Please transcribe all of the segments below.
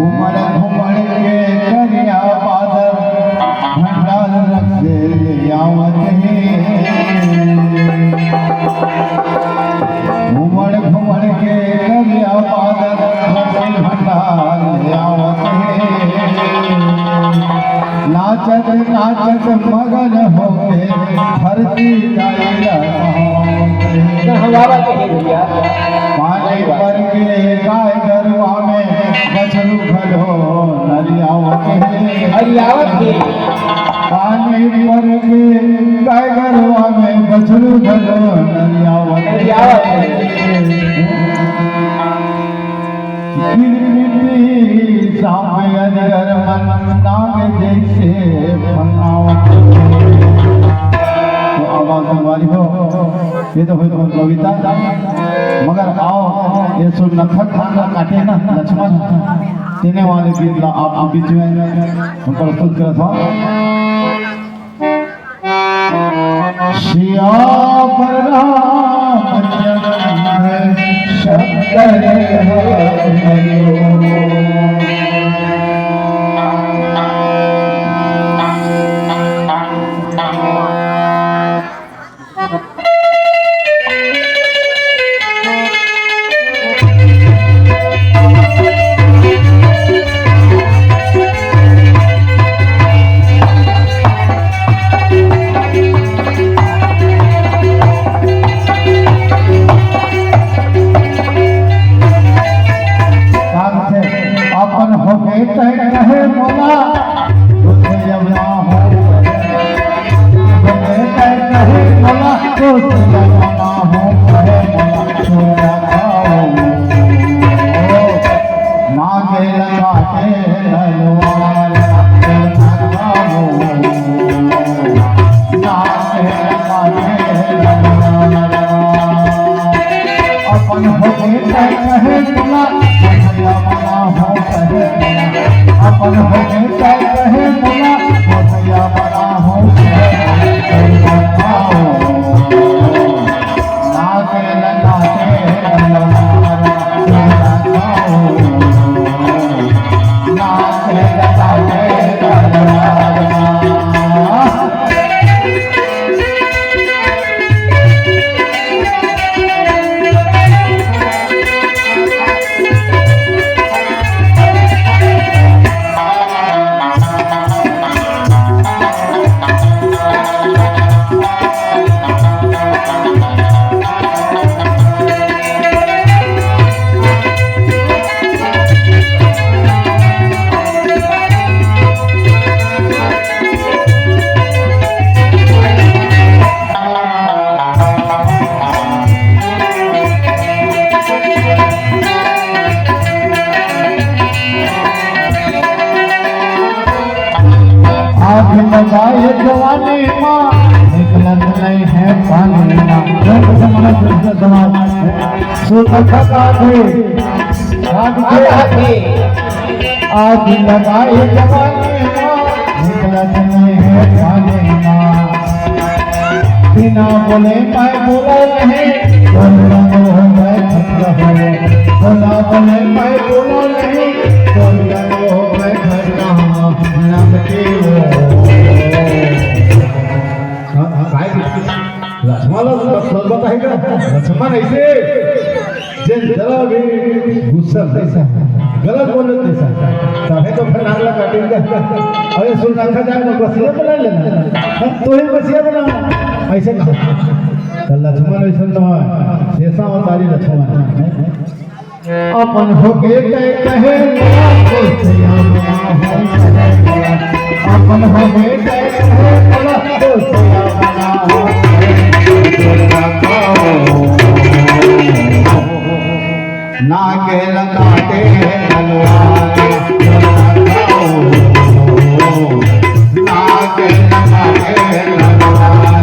घूमड़ घूमड़ के करिया बादल भंडार रखे आवत है घूमड़ घूमड़ के करिया बादल रखे भंडार आवत है नाचत नाचत मगन होके धरती पानी भर के गाय गरवा में बछरू भलो नरियावत है पानी भर के गाय गरवा में बछरू भलो नरियावत है सामय अजगर मन नाग जैसे फनावत तो आवाज हमारी हो ये तो हो कविता मगर आओ ये सुन नखत खाना काटे ना लक्ष्मण देने वाले गीत आप बीच में हम प्रस्तुत करत हो सिया पर रामचंद्र शब्द रे कहे मोला तुझे जब ना हो कहे मोला तुझे जब ना हो कहे मोला नागे लगाते हलवार नागे लगाते अपन हो कहे मोला तुझे जब ना हो कहे अपन होके कहे मोला भैया बड़ा हो नाचे लगाते नाचे लगाते लगाए जवानी माँ निकलत नहीं है पानी ना आग लगाए जवानी माँ निकलत नहीं है पानी ना बिना बोले मैं बोला नहीं बोला बोले मैं बोला नहीं बोला मैं घर कहाँ नमके लक्ष्मण ऐसे जरा भी गुस्सा ऐसा गलत बोलत ऐसा तभी तो फिर नागला काटेगा अरे सुन रखा जाए तो बसिया बना लेना तो ही बसिया बना ऐसे कहा तो लक्ष्मण ऐसा तो शेषा अवतारी लक्ष्मण अपन होके कहे अपन होके कहे नागे लगाते नागे लगाते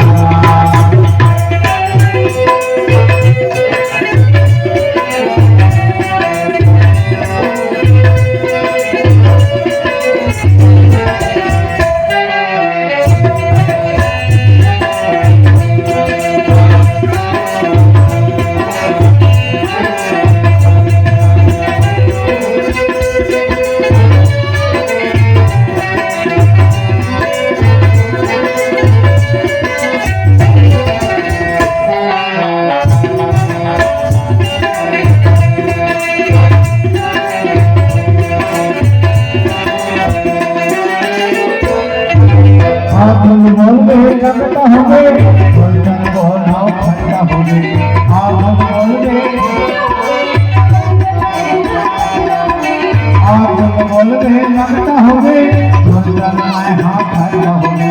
बोल रहे लगता होगे मुंडन में हाथ धरना होगे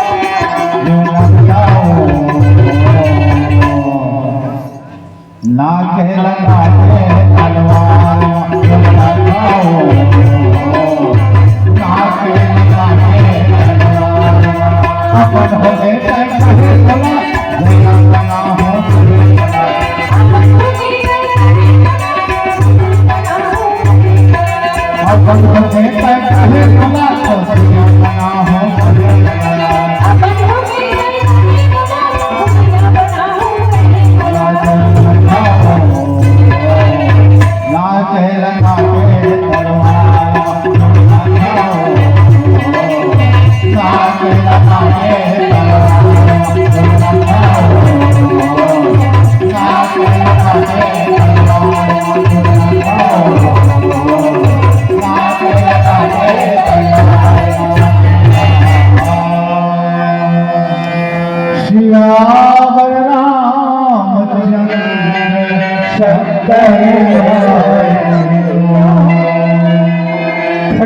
लग जाओ ना कह लगा के तलवार लग जाओ ना कह लगा के तलवार अपन हो गए कहे बोला जया लगा हो अपन हो गए कहे बोला तो जया लगा हो राम चंद्र शंकर